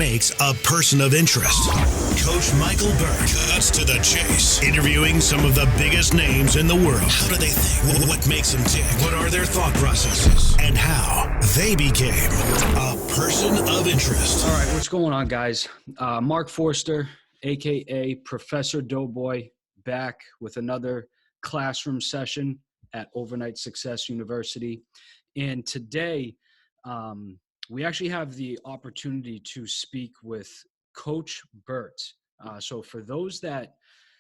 makes a person of interest. Coach Michael Burt cuts to the chase, interviewing some of the biggest names in the world. How do they think? What makes them tick? What are their thought processes? And how they became a person of interest. All right, what's going on, guys? Mark Forster, a.k.a. Professor Doughboy, back with another classroom session at Overnight Success University. And today, we actually have the opportunity to speak with Coach Burt. So for those that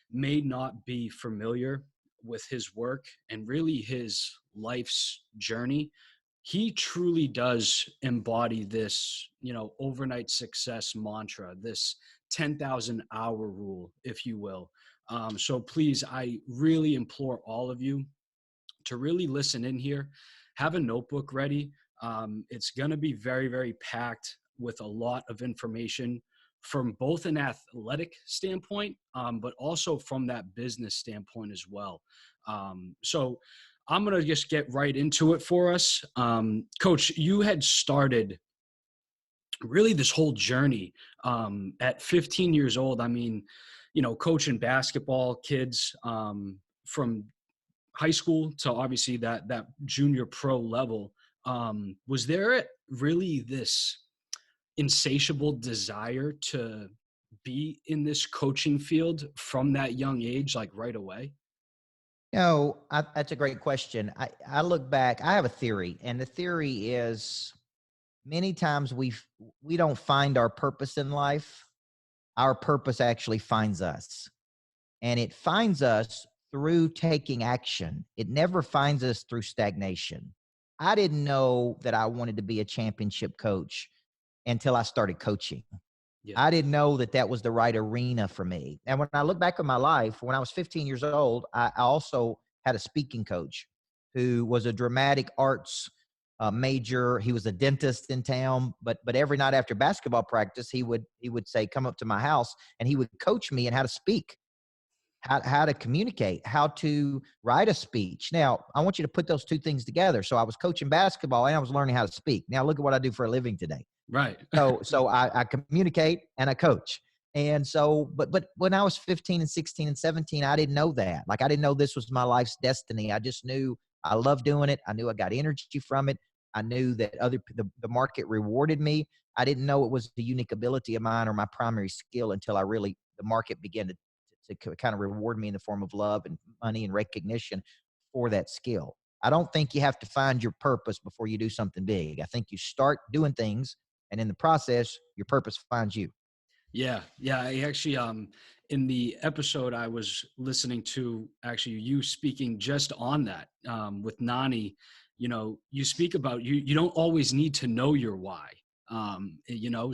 may not be familiar with his work and really his life's journey, he truly does embody this, overnight success mantra, this 10,000 hour rule, if you will. So please, I really implore all of you to really listen in here. Have a notebook ready. It's going to be very, very packed with a lot of information from both an athletic standpoint, but also from that business standpoint as well. So I'm going to just get right into it for us. Coach, you had started really this whole journey at 15 years old. I mean, coaching basketball kids from high school to obviously that junior pro level. Was there really this insatiable desire to be in this coaching field from that young age, like right away? That's a great question. I look back, I have a theory, and the theory is many times we don't find our purpose in life. Our purpose actually finds us, and it finds us through taking action. It never finds us through stagnation. I didn't know that I wanted to be a championship coach until I started coaching. Yeah. I didn't know that that was the right arena for me. And when I look back on my life, when I was 15 years old, I also had a speaking coach who was a dramatic arts major. He was a dentist in town, but every night after basketball practice, he would say, come up to my house, and he would coach me in how to speak, how to communicate, how to write a speech. Now, I want you to put those two things together. So I was coaching basketball and I was learning how to speak. Now look at what I do for a living today. Right. So I communicate and I coach. And so, but when I was 15 and 16 and 17, I didn't know that. Like, I didn't know this was my life's destiny. I just knew I loved doing it. I knew I got energy from it. I knew that the market rewarded me. I didn't know it was the unique ability of mine or my primary skill until the market began to kind of reward me in the form of love and money and recognition for that skill. I don't think you have to find your purpose before you do something big. I think you start doing things, and in the process, your purpose finds you. Yeah. I actually, in the episode I was listening to, actually you speaking just on that with Nani, you speak about you don't always need to know your why.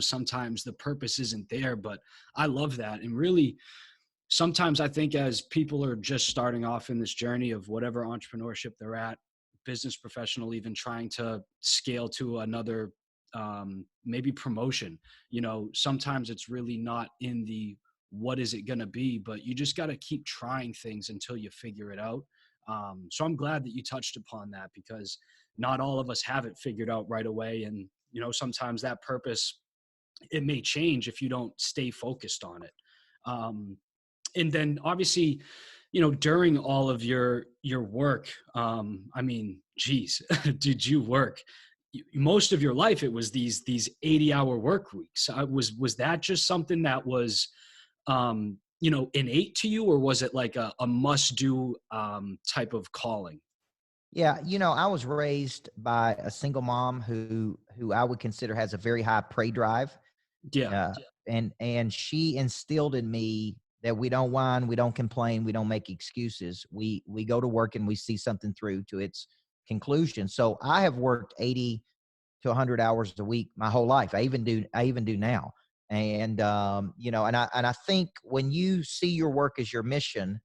Sometimes the purpose isn't there, but I love that. And really, sometimes I think as people are just starting off in this journey of whatever entrepreneurship they're at, business professional, even trying to scale to another maybe promotion, sometimes it's really not in the what is it going to be, but you just got to keep trying things until you figure it out. So I'm glad that you touched upon that, because not all of us have it figured out right away. And, sometimes that purpose, it may change if you don't stay focused on it. And then obviously, during all of your work, did you work most of your life? It was these 80-hour work weeks. Was that just something that was, innate to you, or was it like a must do type of calling? Yeah. I was raised by a single mom who I would consider has a very high prey drive. Yeah. And she instilled in me that we don't whine, we don't complain, we don't make excuses. We go to work and we see something through to its conclusion. So I have worked 80 to 100 hours a week my whole life. I even do now. And and I think when you see your work as your mission,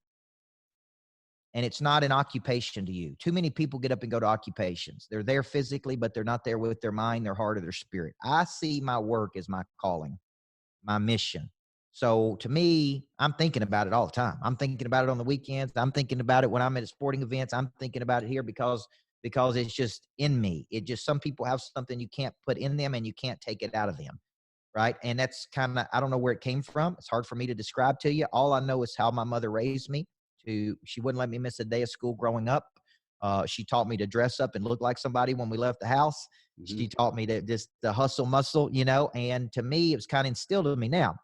and it's not an occupation to you. Too many people get up and go to occupations. They're there physically, but they're not there with their mind, their heart, or their spirit. I see my work as my calling, my mission. So to me, I'm thinking about it all the time. I'm thinking about it on the weekends. I'm thinking about it when I'm at sporting events. I'm thinking about it here because it's just in me. Some people have something you can't put in them and you can't take it out of them. right? And that's kind of, I don't know where it came from. It's hard for me to describe to you. All I know is how my mother raised me. She wouldn't let me miss a day of school growing up. She taught me to dress up and look like somebody when we left the house. Mm-hmm. She taught me to just the hustle muscle, and to me, it was kind of instilled in me. Now,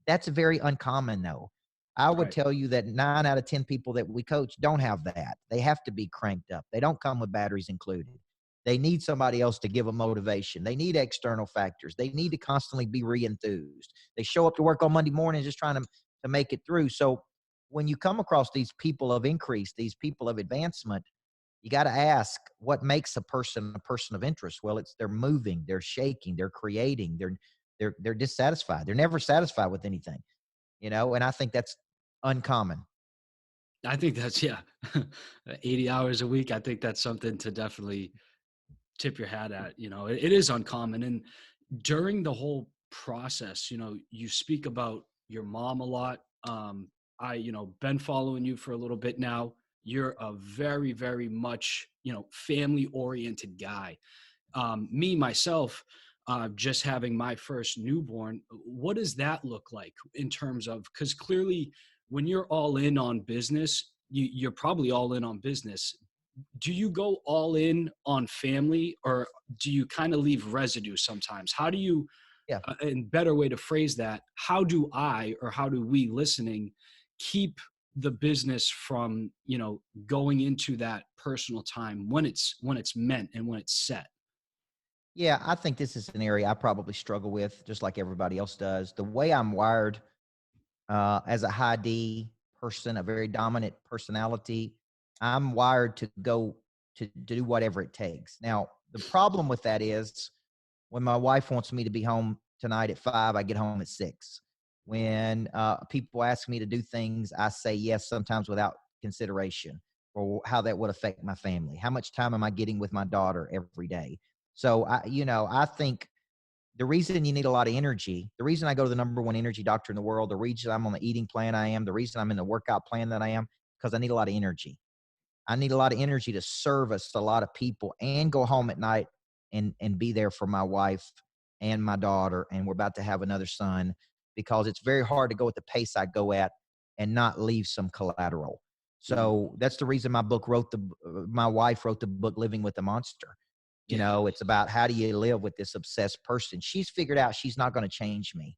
that's very uncommon though. I would tell you that 9 out of 10 people that we coach don't have that. They have to be cranked up. They don't come with batteries included. They need somebody else to give them motivation. They need external factors. They need to constantly be re-enthused. They show up to work on Monday morning just trying to make it through. So when you come across these people of increase, these people of advancement, you got to ask, what makes a person of interest? Well, it's they're moving, they're shaking, they're creating, they're dissatisfied. They're never satisfied with anything, and I think that's uncommon. I think that's 80 hours a week. I think that's something to definitely tip your hat at. It is uncommon. And during the whole process, you speak about your mom a lot. Been following you for a little bit now. You're a very, very much, family oriented guy. Me, myself, just having my first newborn, what does that look like in terms of, because clearly when you're all in on business, you're probably all in on business. Do you go all in on family, or do you kind of leave residue sometimes? How do you, and better way to phrase that, how do we listening keep the business from, going into that personal time when it's meant and when it's set? Yeah, I think this is an area I probably struggle with, just like everybody else does. The way I'm wired as a high D person, a very dominant personality, I'm wired to go to do whatever it takes. Now, the problem with that is when my wife wants me to be home tonight at 5, I get home at 6. When people ask me to do things, I say yes, sometimes without consideration for how that would affect my family. How much time am I getting with my daughter every day? So I think the reason you need a lot of energy, the reason I go to the number 1 energy doctor in the world, the reason I'm on the eating plan I am, the reason I'm in the workout plan that I am, because I need a lot of energy. I need a lot of energy to service a lot of people and go home at night and be there for my wife and my daughter. And we're about to have another son, because it's very hard to go at the pace I go at and not leave some collateral. So that's the reason my wife wrote the book, Living with the Monster. It's about how do you live with this obsessed person. She's figured out she's not going to change me.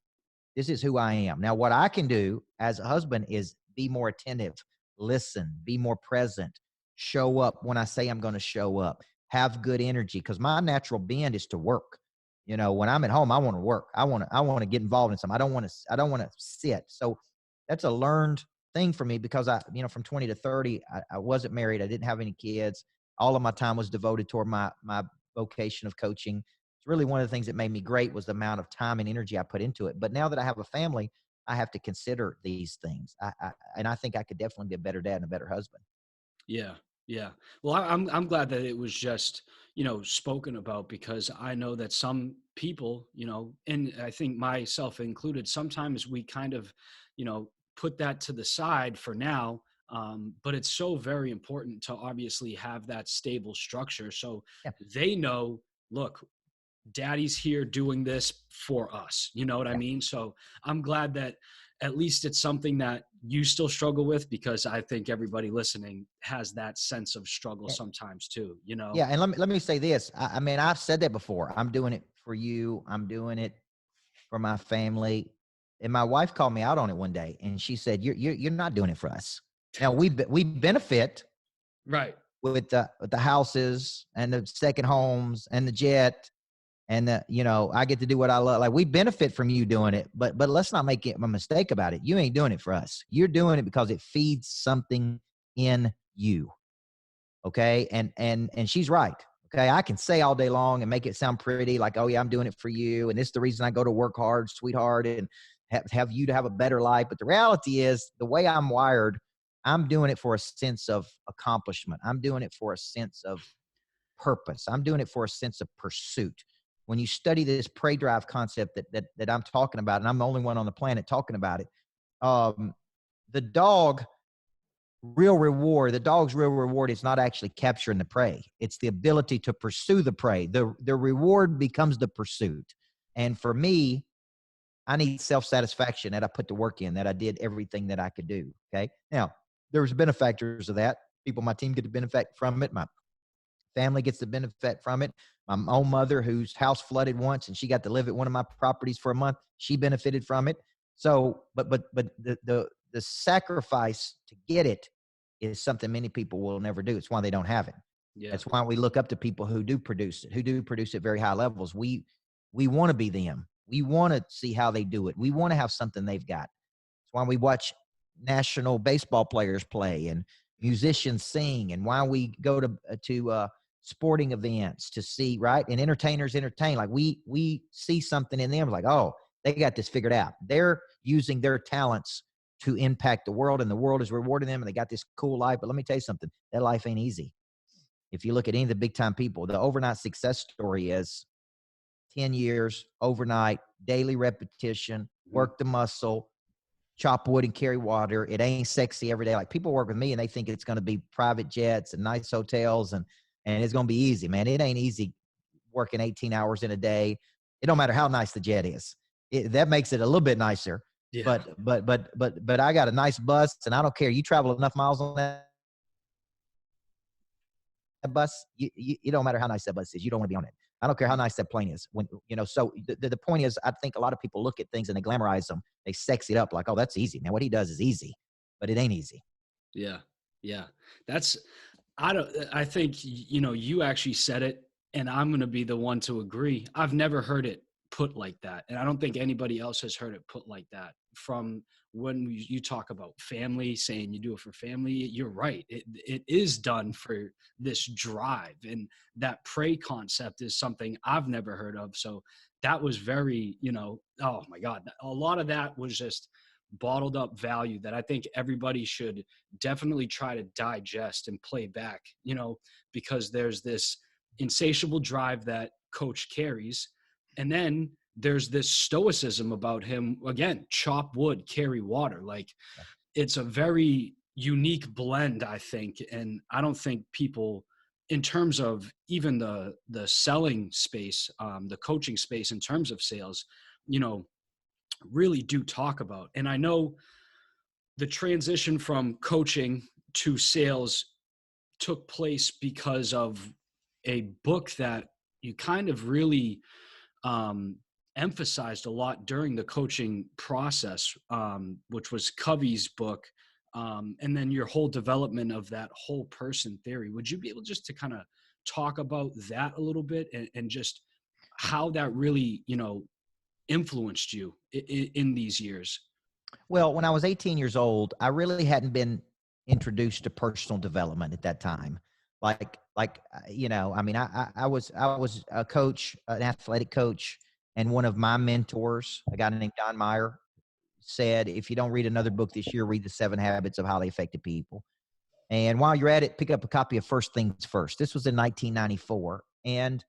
This is who I am. Now, what I can do as a husband is be more attentive, listen, be more present, show up when I say I'm going to show up, have good energy, because my natural bend is to work. When I'm at home, I want to work. I want to get involved in something. I don't want to sit. So that's a learned thing for me, because from 20 to 30, I wasn't married. I didn't have any kids. All of my time was devoted toward my vocation of coaching. It's really one of the things that made me great was the amount of time and energy I put into it. But now that I have a family, I have to consider these things. And I think I could definitely be a better dad and a better husband. Yeah. Yeah. Well, I'm glad that it was just, spoken about, because I know that some people, and I think myself included, sometimes we kind of, put that to the side for now. But it's so very important to obviously have that stable structure. So they know, look, daddy's here doing this for us. You know what I mean? So I'm glad that at least it's something that you still struggle with, because I think everybody listening has that sense of struggle sometimes too, Yeah. And let me say this. I mean, I've said that before. I'm doing it for you. I'm doing it for my family. And my wife called me out on it one day, and she said, you're not doing it for us. Now we benefit right with the houses and the second homes and the jet. And I get to do what I love. Like, we benefit from you doing it, but let's not make a mistake about it. You ain't doing it for us. You're doing it because it feeds something in you. Okay. And she's right. Okay. I can say all day long and make it sound pretty, like, oh yeah, I'm doing it for you. And this is the reason I go to work hard, sweetheart, and have you to have a better life. But the reality is, the way I'm wired, I'm doing it for a sense of accomplishment. I'm doing it for a sense of purpose. I'm doing it for a sense of pursuit. When you study this prey drive concept that I'm talking about, and I'm the only one on the planet talking about it, the dog's real reward is not actually capturing the prey. It's the ability to pursue the prey. The reward becomes the pursuit. And for me, I need self-satisfaction that I put the work in, that I did everything that I could do. Okay. Now, there was benefactors of that. People on my team get the benefit from it. My family gets the benefit from it. My own mother, whose house flooded once and she got to live at one of my properties for a month, she benefited from it. So, but the sacrifice to get it is something many people will never do. It's why they don't have it. Yeah. That's why we look up to people who do produce it, who do produce at very high levels. We want to be them. We want to see how they do it. We want to have something they've got. That's why we watch national baseball players play and musicians sing, and why we go to sporting events to see, right? And entertainers entertain. Like we see something in them, like, oh, they got this figured out. They're using their talents to impact the world, and the world is rewarding them, and they got this cool life. But let me tell you something, that life ain't easy. If you look at any of the big time people, the overnight success story is 10 years, overnight, daily repetition, work the muscle, chop wood and carry water. It ain't sexy every day. Like, people work with me and they think it's going to be private jets and nice hotels and it's going to be easy, man. It ain't easy working 18 hours in a day. It don't matter how nice the jet is. That makes it a little bit nicer. Yeah. But I got a nice bus, and I don't care. You travel enough miles on that bus, you don't matter how nice that bus is. You don't want to be on it. I don't care how nice that plane is. When, so the point is, I think a lot of people look at things and they glamorize them. They sex it up like, oh, that's easy. Man, what he does is easy, but it ain't easy. Yeah. Yeah. I think, you actually said it, and I'm going to be the one to agree. I've never heard it put like that. And I don't think anybody else has heard it put like that. From when you talk about family, saying you do it for family, you're right. It is done for this drive. And that pray concept is something I've never heard of. So that was very, oh my God, a lot of that was just bottled up value that I think everybody should definitely try to digest and play back, because there's this insatiable drive that coach carries. And then there's this stoicism about him, again, chop wood, carry water. Like, it's a very unique blend, I think. And I don't think people, in terms of even the selling space, the coaching space, in terms of sales, really do talk about. And I know the transition from coaching to sales took place because of a book that you kind of really emphasized a lot during the coaching process, which was Covey's book, and then your whole development of that whole person theory. Would you be able just to kind of talk about that a little bit, and just how that really, influenced you in these years? Well, when I was 18 years old, I really hadn't been introduced to personal development at that time. I was a coach, an athletic coach, and one of my mentors, a guy named Don Meyer, said, if you don't read another book this year, read The 7 Habits of Highly Effective People. And while you're at it, pick up a copy of First Things First. This was in 1994. And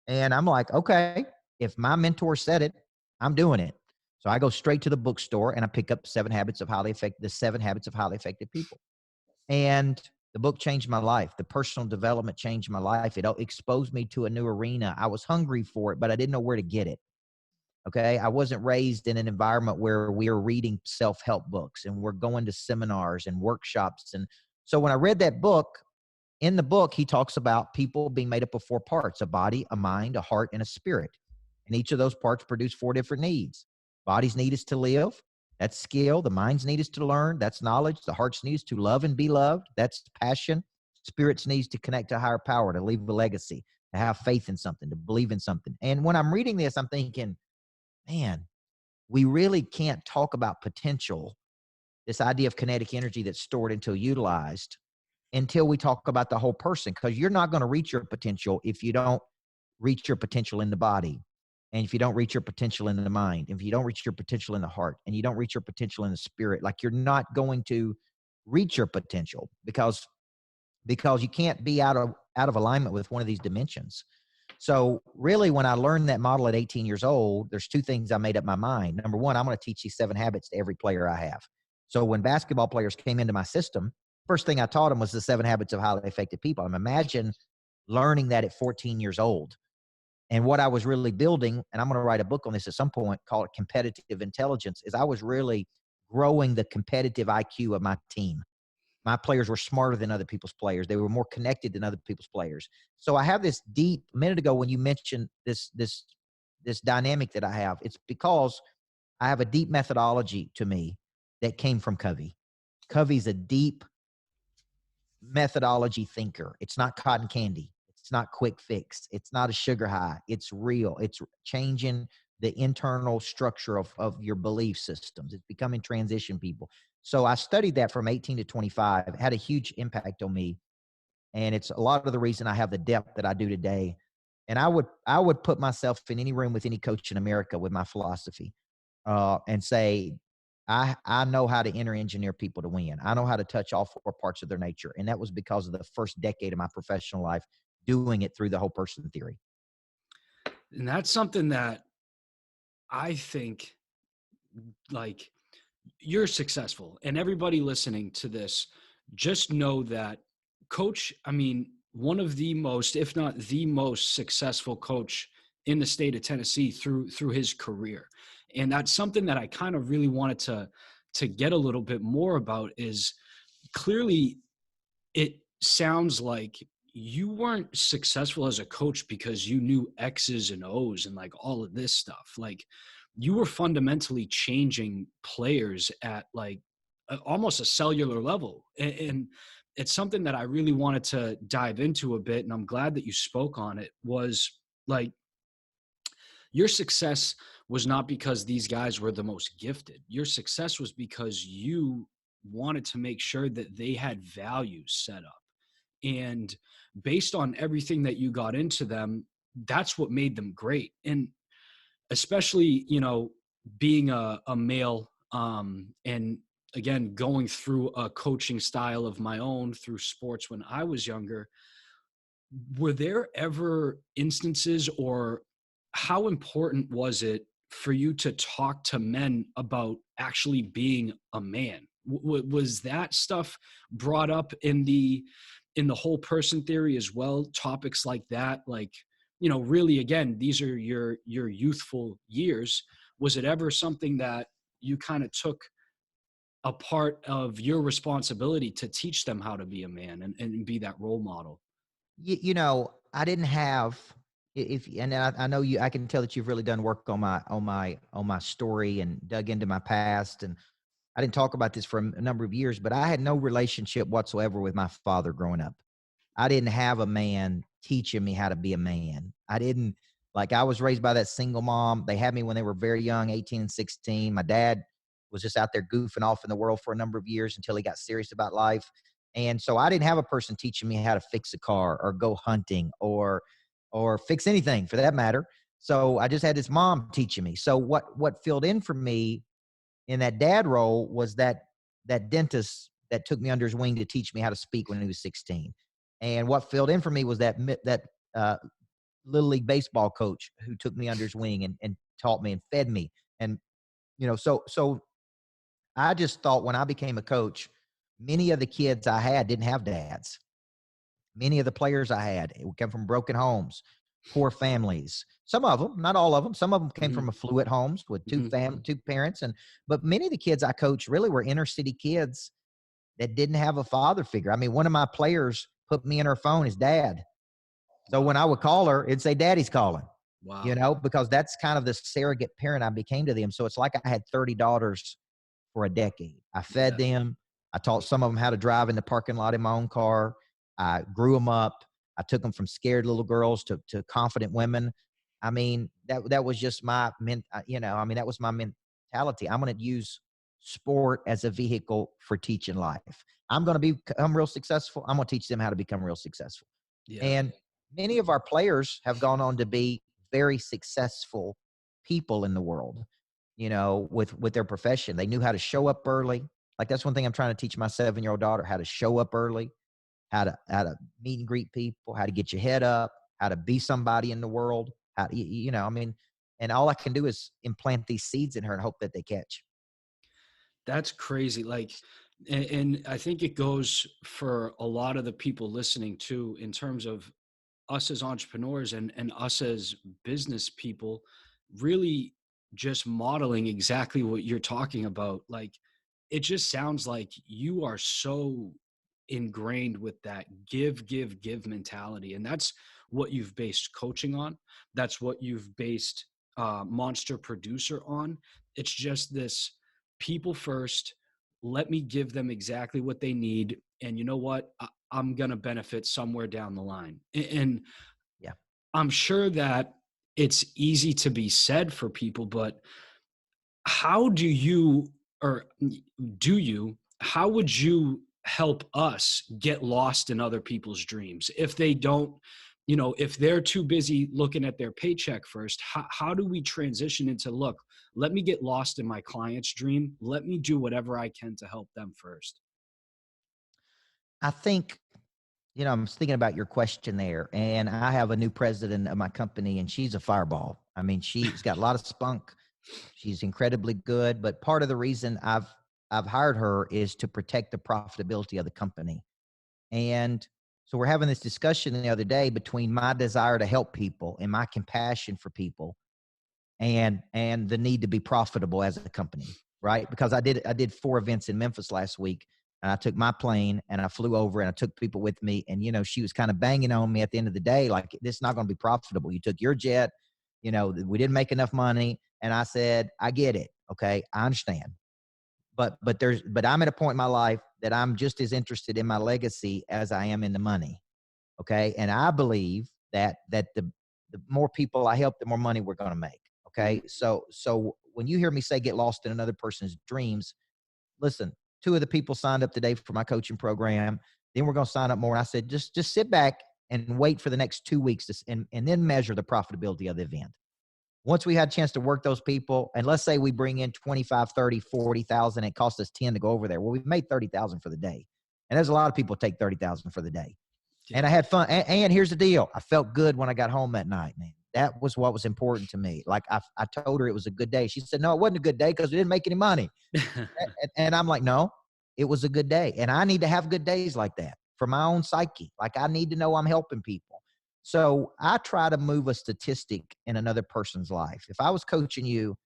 I'm like, okay, if my mentor said it, I'm doing it. So I go straight to the bookstore and I pick up The 7 Habits of Highly Effective People. And the book changed my life. The personal development changed my life. It exposed me to a new arena. I was hungry for it, but I didn't know where to get it. Okay. I wasn't raised in an environment where we are reading self-help books and we're going to seminars and workshops. And so when I read that book, in the book, he talks about people being made up of 4 parts: a body, a mind, a heart, and a spirit. And each of those parts produce 4 different needs. Body's need is to live. That's skill. The mind's need is to learn. That's knowledge. The heart's need is to love and be loved. That's passion. Spirit's needs to connect to a higher power, to leave a legacy, to have faith in something, to believe in something. And when I'm reading this, I'm thinking, man, we really can't talk about potential, this idea of kinetic energy that's stored until utilized, until we talk about the whole person, because you're not going to reach your potential if you don't reach your potential in the body. And if you don't reach your potential in the mind, if you don't reach your potential in the heart, and you don't reach your potential in the spirit, like, you're not going to reach your potential because you can't be out of alignment with one of these dimensions. So really, when I learned that model at 18 years old, there's 2 things I made up my mind. Number one, I'm going to teach these 7 habits to every player I have. So when basketball players came into my system, first thing I taught them was the 7 habits of highly effective people. Imagine learning that at 14 years old. And what I was really building, and I'm going to write a book on this at some point, call it competitive intelligence, is I was really growing the competitive IQ of my team. My players were smarter than other people's players. They were more connected than other people's players. So I have this deep, a minute ago when you mentioned this dynamic that I have, it's because I have a deep methodology to me that came from Covey. Covey's a deep methodology thinker. It's not cotton candy. It's not quick fix. It's not a sugar high. It's real. It's changing the internal structure of your belief systems. It's becoming transition people. So I studied that from 18 to 25, had a huge impact on me. And it's a lot of the reason I have the depth that I do today. And I would put myself in any room with any coach in America with my philosophy, and say, I know how to enter engineer people to win. I know how to touch all four parts of their nature. And that was because of the first decade of my professional life, doing it through the whole person theory. And that's something that I think, like, you're successful, and everybody listening to this, just know that coach, I mean, one of the most, if not the most successful coach in the state of Tennessee through his career. And that's something that I kind of really wanted to get a little bit more about. Is clearly, it sounds like you weren't successful as a coach because you knew X's and O's and like all of this stuff. Like, you were fundamentally changing players at like almost a cellular level. And it's something that I really wanted to dive into a bit. And I'm glad that you spoke on it. Was like, your success was not because these guys were the most gifted. Your success was because you wanted to make sure that they had values set up. And based on everything that you got into them, that's what made them great. And especially, being a male, and again, going through a coaching style of my own through sports when I was younger, were there ever instances, or how important was it for you to talk to men about actually being a man? Was that stuff brought up in the whole person theory as well? Topics like that, like, really, again, these are your youthful years. Was it ever something that you kind of took a part of your responsibility to teach them how to be a man and be that role model? I didn't have, and I know you, I can tell that you've really done work on my story and dug into my past. And I didn't talk about this for a number of years, but I had no relationship whatsoever with my father growing up. I didn't have a man teaching me how to be a man. I was raised by that single mom. They had me when they were very young, 18 and 16. My dad was just out there goofing off in the world for a number of years until he got serious about life. And so I didn't have a person teaching me how to fix a car or go hunting or fix anything for that matter. So I just had this mom teaching me. So what filled in for me in that dad role was that dentist that took me under his wing to teach me how to speak when he was 16. And what filled in for me was that little league baseball coach who took me under his wing and taught me and fed me. And so I just thought when I became a coach, many of the kids I had didn't have dads. Many of the players I had came from broken homes, poor families. Some of them, not all of them. Some of them came from affluent homes with two parents. But many of the kids I coached really were inner city kids that didn't have a father figure. I mean, one of my players put me in her phone as dad. So when I would call her, it'd say daddy's calling. Wow. Because that's kind of the surrogate parent I became to them. So it's like I had 30 daughters for a decade. I fed them. I taught some of them how to drive in the parking lot in my own car. I grew them up. I took them from scared little girls to confident women. I mean, that was just that was my mentality. I'm going to use sport as a vehicle for teaching life. I'm going to become real successful. I'm going to teach them how to become real successful. Yeah. And many of our players have gone on to be very successful people in the world, with their profession. They knew how to show up early. Like, that's one thing I'm trying to teach my 7-year-old daughter, how to show up early, how to meet and greet people, how to get your head up, how to be somebody in the world, and all I can do is implant these seeds in her and hope that they catch. That's crazy. Like, and I think it goes for a lot of the people listening too, in terms of us as entrepreneurs and us as business people really just modeling exactly what you're talking about. Like, it just sounds like you are so ingrained with that give mentality. And that's what you've based coaching on. That's what you've based Monster Producer on. It's just this people first, let me give them exactly what they need. And you know what? I'm going to benefit somewhere down the line. And Yeah. I'm sure that it's easy to be said for people, but how do you, or do you, how would you help us get lost in other people's dreams if they don't, if they're too busy looking at their paycheck first? How do we transition into, look, let me get lost in my client's dream, let me do whatever I can to help them first? I think, I'm thinking about your question there, and I have a new president of my company, and she's a fireball. I mean, she's got a lot of spunk. She's incredibly good, but part of the reason I've hired her is to protect the profitability of the company. And so we're having this discussion the other day between my desire to help people and my compassion for people, and the need to be profitable as a company, right? Because I did 4 events in Memphis last week, and I took my plane and I flew over and I took people with me, and she was kind of banging on me at the end of the day, like, this is not going to be profitable. You took your jet, we didn't make enough money. And I said, I get it. Okay, I understand. But I'm at a point in my life that I'm just as interested in my legacy as I am in the money. Okay. And I believe that the more people I help, the more money we're going to make. Okay. So when you hear me say get lost in another person's dreams, listen, 2 of the people signed up today for my coaching program. Then we're going to sign up more. And I said, just sit back and wait for the next 2 weeks and then measure the profitability of the event. Once we had a chance to work those people, and let's say we bring in 25, 30, 40,000, it costs us 10 to go over there. Well, we've made 30,000 for the day. And there's a lot of people take 30,000 for the day. Yeah. And I had fun. And here's the deal. I felt good when I got home that night, man. That was what was important to me. Like, I told her it was a good day. She said, no, it wasn't a good day because we didn't make any money. and I'm like, no, it was a good day. And I need to have good days like that for my own psyche. Like, I need to know I'm helping people. So I try to move a statistic in another person's life. If I was coaching you,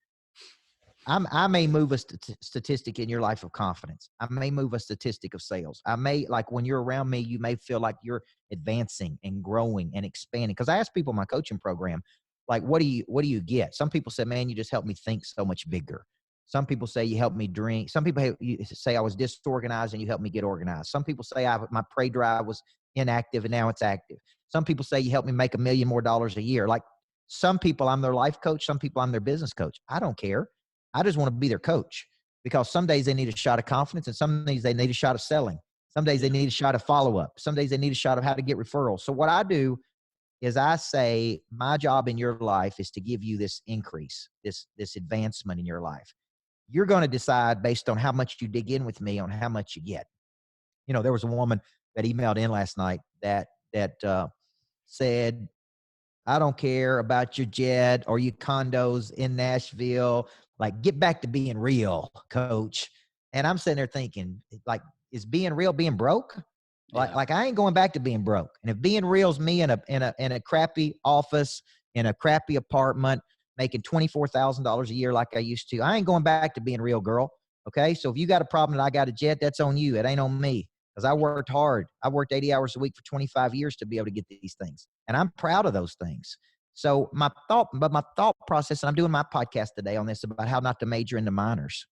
I may move a statistic in your life of confidence. I may move a statistic of sales. I may, like, when you're around me, you may feel like you're advancing and growing and expanding. Because I ask people in my coaching program, like, what do you get? Some people say, man, you just help me think so much bigger. Some people say you helped me drink. Some people say I was disorganized and you helped me get organized. Some people say my prey drive was inactive and now it's active. Some people say you helped me make $1 million more a year. Like, some people, I'm their life coach. Some people, I'm their business coach. I don't care. I just want to be their coach, because some days they need a shot of confidence, and some days they need a shot of selling. Some days they need a shot of follow-up. Some days they need a shot of how to get referrals. So what I do is I say, my job in your life is to give you this increase, this advancement in your life. You're going to decide based on how much you dig in with me on how much you get. There was a woman that emailed in last night that said, I don't care about your jet or your condos in Nashville. Like, get back to being real, coach. And I'm sitting there thinking, like, is being real being broke? Yeah. Like I ain't going back to being broke. And if being real is me in a crappy office, in a crappy apartment, making $24,000 a year like I used to, I ain't going back to being real, girl. Okay. So if you got a problem that I got a jet, that's on you. It ain't on me. Because I worked hard. I worked 80 hours a week for 25 years to be able to get these things. And I'm proud of those things. So my thought process, and I'm doing my podcast today on this about how not to major into minors.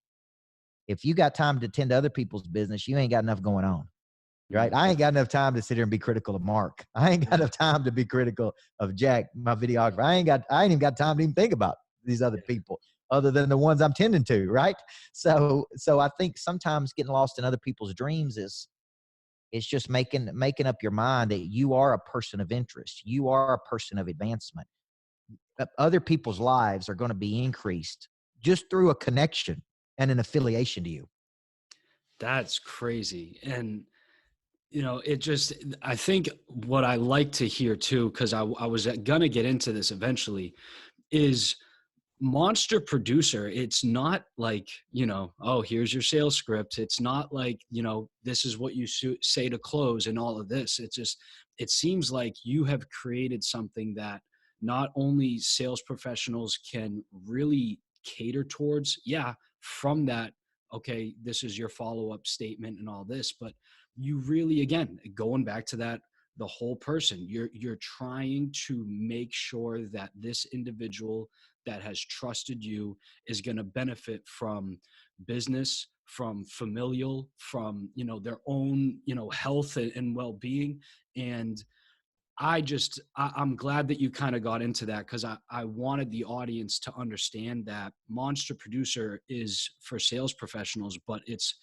If you got time to attend to other people's business, you ain't got enough going on, right? I ain't got enough time to sit here and be critical of Mark. I ain't got enough time to be critical of Jack, my videographer. I ain't even got time to even think about these other people other than the ones I'm tending to, right? So I think sometimes getting lost in other people's dreams it's just making up your mind that you are a person of interest. You are a person of advancement. Other people's lives are going to be increased just through a connection and an affiliation to you. That's crazy. And, I think what I like to hear too, because I was going to get into this eventually, is monster producer, it's not like, oh, here's your sales script. It's not like, this is what you say to close and all of this. It seems like you have created something that not only sales professionals can really cater towards, from that, okay, this is your follow-up statement and all this, but you really, again, going back to that, the whole person, you're trying to make sure that this individual that has trusted you is going to benefit from business, from familial, from, their own, health and well-being. And I'm glad that you kind of got into that, because I wanted the audience to understand that monster producer is for sales professionals, but it's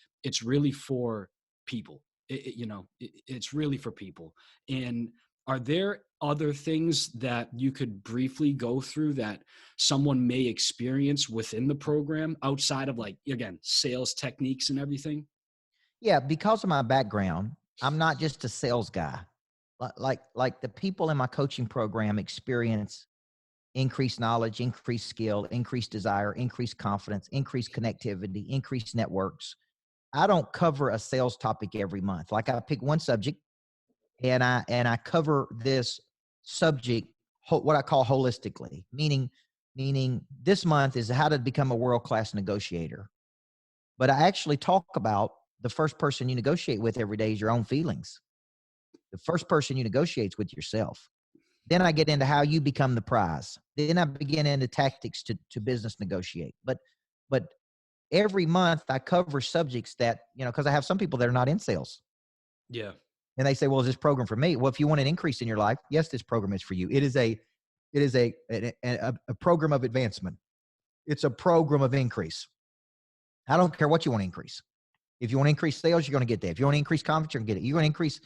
really for people. It's really for people. And are there other things that you could briefly go through that someone may experience within the program outside of, like, again, sales techniques and everything? Yeah, because of my background, I'm not just a sales guy. Like the people in my coaching program experience increased knowledge, increased skill, increased desire, increased confidence, increased connectivity, increased networks. I don't cover a sales topic every month. Like, I pick one subject and I cover this subject, what I call holistically, meaning this month is how to become a world-class negotiator. But I actually talk about the first person you negotiate with every day is your own feelings. The first person you negotiate with yourself. Then I get into how you become the prize. Then I begin into tactics to business negotiate. But every month I cover subjects that, because I have some people that are not in sales. Yeah. And they say, well, is this program for me? Well, if you want an increase in your life, yes, this program is for you. It is a program of advancement. It's a program of increase. I don't care what you want to increase. If you want to increase sales, you're going to get that. If you want to increase confidence, you're going to get it. You're going to increase,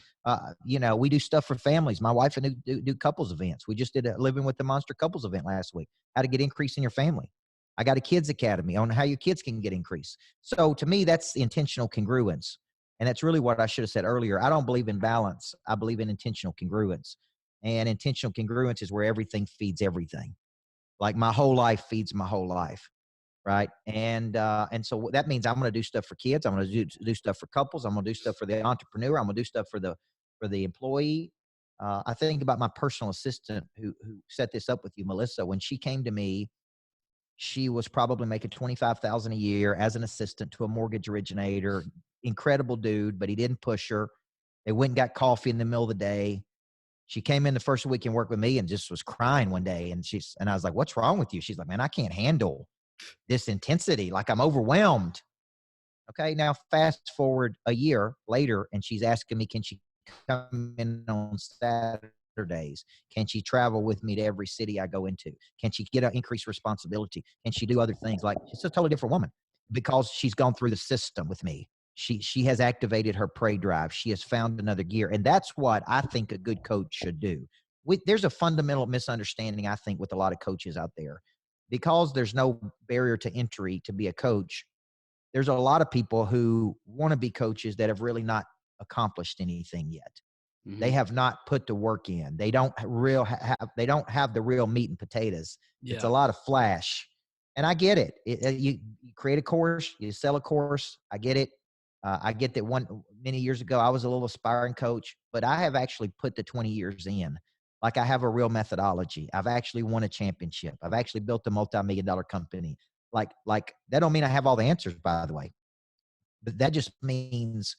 we do stuff for families. My wife and I do couples events. We just did a Living with the Monster couples event last week. How to get increase in your family. I got a kids academy on how your kids can get increase. So to me, that's intentional congruence. And that's really what I should have said earlier. I don't believe in balance. I believe in intentional congruence. And intentional congruence is where everything feeds everything. Like my whole life feeds my whole life. Right. And so that means I'm going to do stuff for kids. I'm going to do stuff for couples. I'm going to do stuff for the entrepreneur. I'm going to do stuff for the employee. I think about my personal assistant who set this up with you, Melissa. When she came to me, she was probably making $25,000 a year as an assistant to a mortgage originator. Incredible dude, but he didn't push her. They went and got coffee in the middle of the day. She came in the first week and worked with me and just was crying one day. And I was like, what's wrong with you? She's like, man, I can't handle this intensity. Like, I'm overwhelmed. Okay. Now fast forward a year later, and she's asking me, can she come in on Saturdays? Can she travel with me to every city I go into? Can she get an increased responsibility? Can she do other things? Like, she's a totally different woman because she's gone through the system with me. She has activated her prey drive. She has found another gear. And that's what I think a good coach should do. There's a fundamental misunderstanding, I think, with a lot of coaches out there. Because there's no barrier to entry to be a coach, there's a lot of people who want to be coaches that have really not accomplished anything yet. Mm-hmm. They have not put the work in. They don't have the real meat and potatoes. Yeah. It's a lot of flash. And I get it. You create a course, you sell a course. I get it. I get that many years ago, I was a little aspiring coach, but I have actually put the 20 years in. Like, I have a real methodology. I've actually won a championship. I've actually built a multi-million-dollar company. Like that don't mean I have all the answers, by the way. But that just means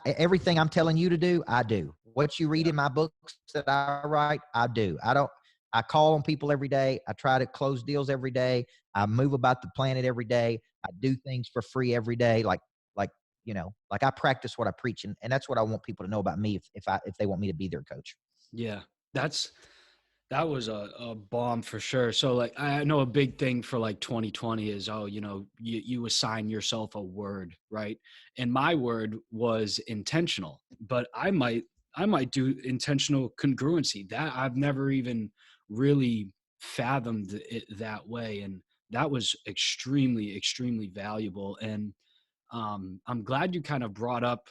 everything I'm telling you to do, I do. What you read in my books that I write, I do. I call on people every day. I try to close deals every day. I move about the planet every day. I do things for free every day. Like I practice what I preach. And that's what I want people to know about me if they want me to be their coach. Yeah. That was a bomb for sure. So, like, I know a big thing for like 2020 is, you assign yourself a word, right? And my word was intentional, but I might do intentional congruency. That I've never even really fathomed it that way. And that was extremely, extremely valuable. And I'm glad you kind of brought up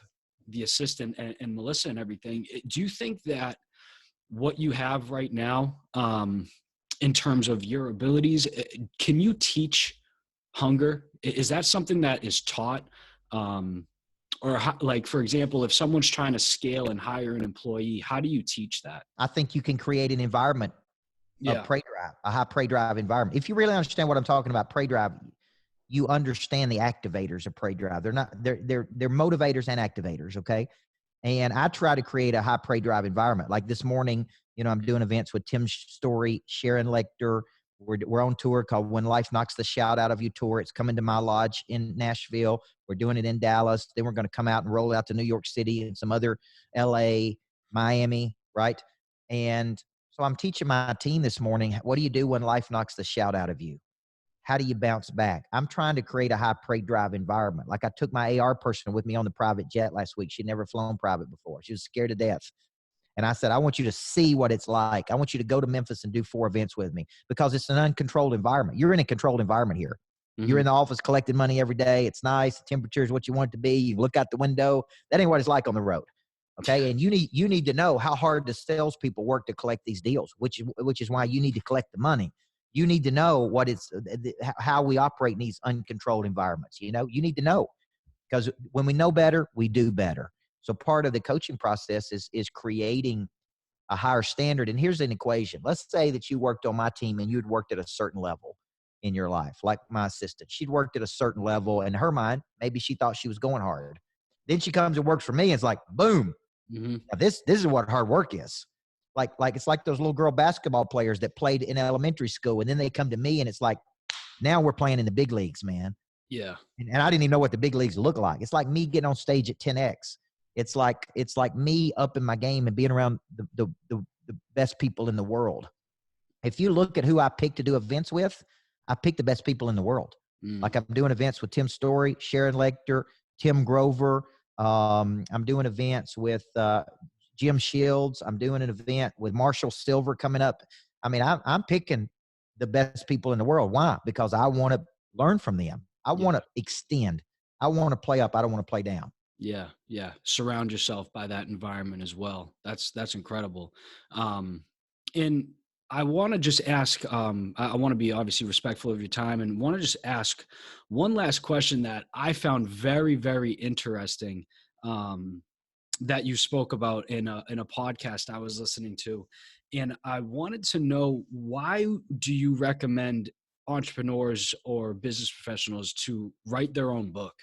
the assistant and Melissa and everything. Do you think that what you have right now, in terms of your abilities. Can you teach hunger? Is that something that is taught? Or how, like, for example, if someone's trying to scale and hire an employee, how do you teach that? I think you can create an environment of Yeah. prey drive, a high prey drive environment. If you really understand what I'm talking about, prey drive, you understand the activators of prey drive. They're motivators and activators. Okay. And I try to create a high prey drive environment. Like this morning, I'm doing events with Tim Story, Sharon Lecter. We're on tour called When Life Knocks the Shout Out of You tour. It's coming to my lodge in Nashville. We're doing it in Dallas. Then we're going to come out and roll out to New York City and some other LA, Miami, right? And so I'm teaching my team this morning, what do you do when life knocks the shout out of you? How do you bounce back? I'm trying to create a high prey drive environment. Like I took my AR person with me on the private jet last week. She'd never flown private before. She was scared to death. And I said, I want you to see what it's like. I want you to go to Memphis and do 4 events with me because it's an uncontrolled environment. You're in a controlled environment here. Mm-hmm. You're in the office collecting money every day. It's nice. The temperature is what you want it to be. You look out the window. That ain't what it's like on the road. Okay. And you need to know how hard the salespeople work to collect these deals, which is why you need to collect the money. You need to know how we operate in these uncontrolled environments. You need to know, because when we know better, we do better. So part of the coaching process is creating a higher standard. And here's an equation. Let's say that you worked on my team and you'd worked at a certain level in your life, like my assistant. She'd worked at a certain level. In her mind, maybe she thought she was going hard. Then she comes and works for me and it's like, boom. Mm-hmm. Now this is what hard work is. Like it's like those little girl basketball players that played in elementary school, and then they come to me and it's like, now we're playing in the big leagues, man. Yeah. And I didn't even know what the big leagues look like. It's like me getting on stage at 10X. It's like me upping my game and being around the best people in the world. If you look at who I picked to do events with, I picked the best people in the world. Like I'm doing events with Tim Story, Sharon Lecter, Tim Grover. I'm doing events with Jim Shields. I'm doing an event with Marshall Silver coming up. I mean, I'm picking the best people in the world. Why? Because I want to learn from them. I want to extend. I want to play up. I don't want to play down. Yeah. Yeah. Surround yourself by that environment as well. That's incredible. And I want to just ask, I want to be obviously respectful of your time, and want to just ask one last question that I found very, very interesting, that you spoke about in a podcast I was listening to. And I wanted to know, why do you recommend entrepreneurs or business professionals to write their own book?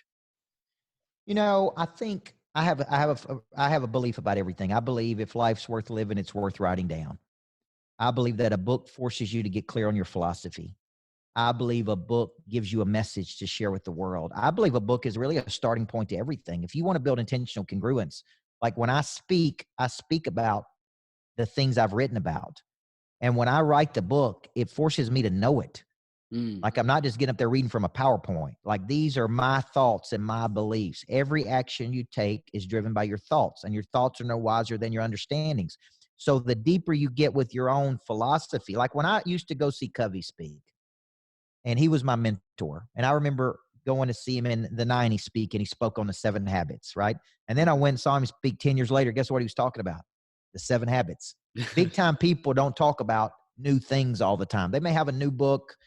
I think I have a belief about everything. I believe if life's worth living, it's worth writing down. I believe that a book forces you to get clear on your philosophy. I believe a book gives you a message to share with the world. I believe a book is really a starting point to everything. If you want to build intentional congruence, like when I speak about the things I've written about. And when I write the book, it forces me to know it. Like I'm not just getting up there reading from a PowerPoint. Like these are my thoughts and my beliefs. Every action you take is driven by your thoughts, and your thoughts are no wiser than your understandings. So the deeper you get with your own philosophy, like when I used to go see Covey speak, and he was my mentor, and I remember going to see him in the 90s speak, and he spoke on the 7 habits, right? And then I went and saw him speak 10 years later. Guess what he was talking about? The 7 habits. Big time people don't talk about new things all the time. They may have a new book.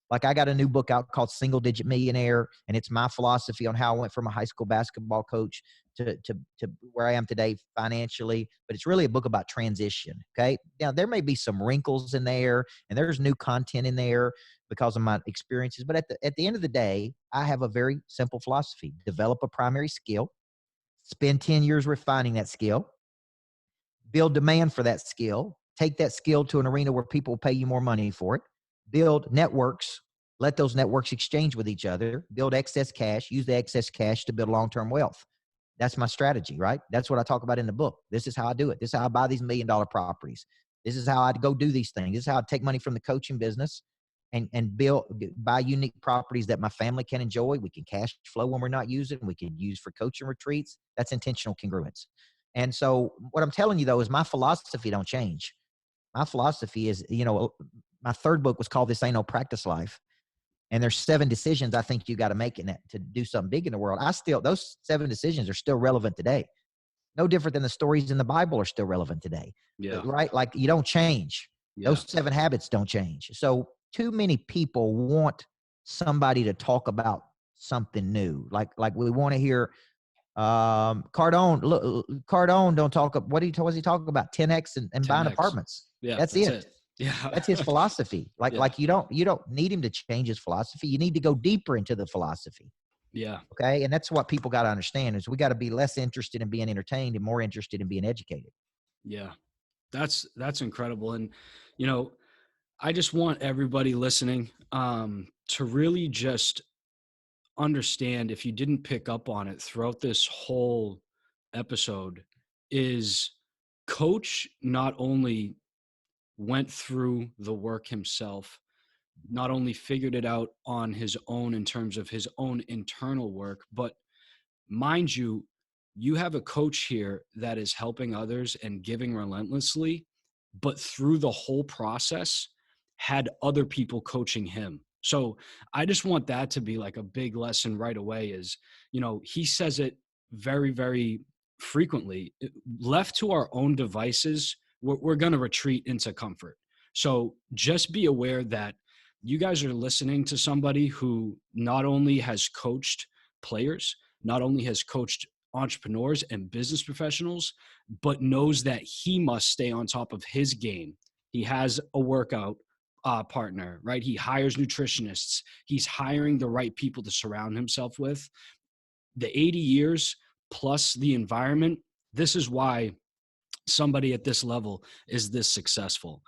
Like I got a new book out called Single Digit Millionaire, and it's my philosophy on how I went from a high school basketball coach to where I am today financially. But it's really a book about transition. Okay. Now there may be some wrinkles in there, and there's new content in there because of my experiences. But at the end of the day, I have a very simple philosophy: develop a primary skill, spend 10 years refining that skill, build demand for that skill, take that skill to an arena where people will pay you more money for it, build networks, let those networks exchange with each other, build excess cash, use the excess cash to build long-term wealth. That's my strategy, right? That's what I talk about in the book. This is how I do it. This is how I buy these $1 million properties. This is how I go do these things. This is how I take money from the coaching business and buy unique properties that my family can enjoy. We can cash flow when we're not using. We can use for coaching retreats. That's intentional congruence. And so what I'm telling you, though, is my philosophy don't change. My philosophy is, my 3rd book was called This Ain't No Practice Life. And there's 7 decisions I think you got to make in that to do something big in the world. Those 7 decisions are still relevant today. No different than the stories in the Bible are still relevant today. Yeah. Right? Like you don't change. Yeah. Those 7 habits don't change. So too many people want somebody to talk about something new. Like we want to hear Cardone. Look, Cardone don't talk. What was he talking about? 10x and buying 10X. apartments. Yeah, That's that's it. it. Yeah. That's his philosophy. Yeah. Like you don't need him to change his philosophy. You need to go deeper into the philosophy. Yeah. Okay. And that's what people got to understand is we got to be less interested in being entertained and more interested in being educated. Yeah. That's incredible. And, you know, I just want everybody listening to really just understand, if you didn't pick up on it throughout this whole episode, is Coach not only went through the work himself, not only figured it out on his own in terms of his own internal work, but mind you, you have a coach here that is helping others and giving relentlessly, but through the whole process had other people coaching him. So I just want that to be like a big lesson right away is, you know, he says it very, very frequently. Left to our own devices, we're going to retreat into comfort. So just be aware that you guys are listening to somebody who not only has coached players, not only has coached entrepreneurs and business professionals, but knows that he must stay on top of his game. He has a workout partner, right? He hires nutritionists. He's hiring the right people to surround himself with. The 80 years plus the environment, this is why somebody at this level is this successful.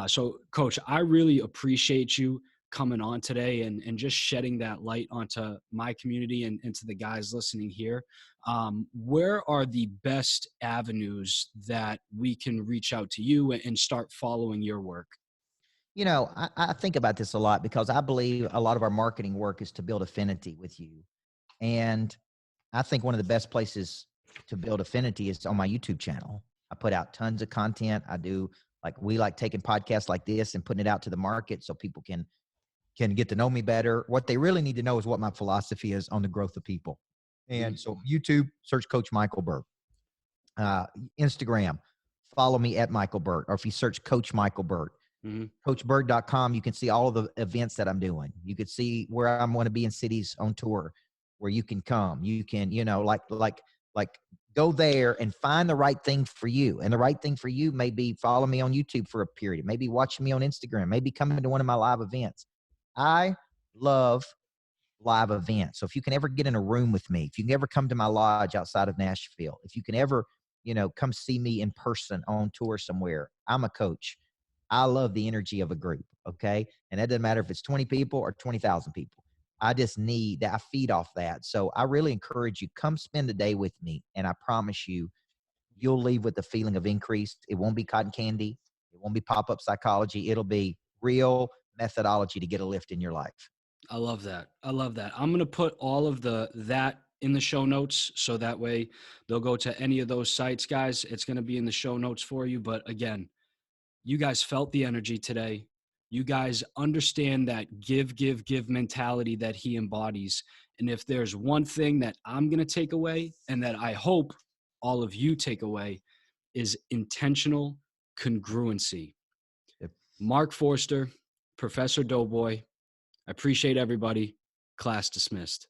So Coach, I really appreciate you coming on today and just shedding that light onto my community and to the guys listening here. Where are the best avenues that we can reach out to you and start following your work? You know, I think about this a lot because I believe a lot of our marketing work is to build affinity with you. And I think one of the best places to build affinity is on my YouTube channel. I put out tons of content. We like taking podcasts like this and putting it out to the market so people can get to know me better. What they really need to know is what my philosophy is on the growth of people. And so YouTube, search Coach Michael Burt. Instagram, follow me at Michael Burt. Or if you search Coach Michael Burt, CoachBurt.com, you can see all of the events that I'm doing. You could see where I'm going to be in cities on tour where you can come. You can, go there and find the right thing for you. And the right thing for you may be follow me on YouTube for a period, maybe watch me on Instagram, maybe come to one of my live events. I love live events. So if you can ever get in a room with me, if you can ever come to my lodge outside of Nashville, if you can ever, come see me in person on tour somewhere, I'm a coach. I love the energy of a group. Okay. And that doesn't matter if it's 20 people or 20,000 people. I just need that. I feed off that. So I really encourage you, come spend a day with me. And I promise you, you'll leave with the feeling of increase. It won't be cotton candy. It won't be pop-up psychology. It'll be real methodology to get a lift in your life. I love that. I love that. I'm going to put all of that in the show notes. So that way they'll go to any of those sites, guys. It's going to be in the show notes for you. But again, you guys felt the energy today. You guys understand that give mentality that he embodies. And if there's one thing that I'm going to take away and that I hope all of you take away is intentional congruency. Yep. Mark Forster, Professor Doughboy. I appreciate everybody. Class dismissed.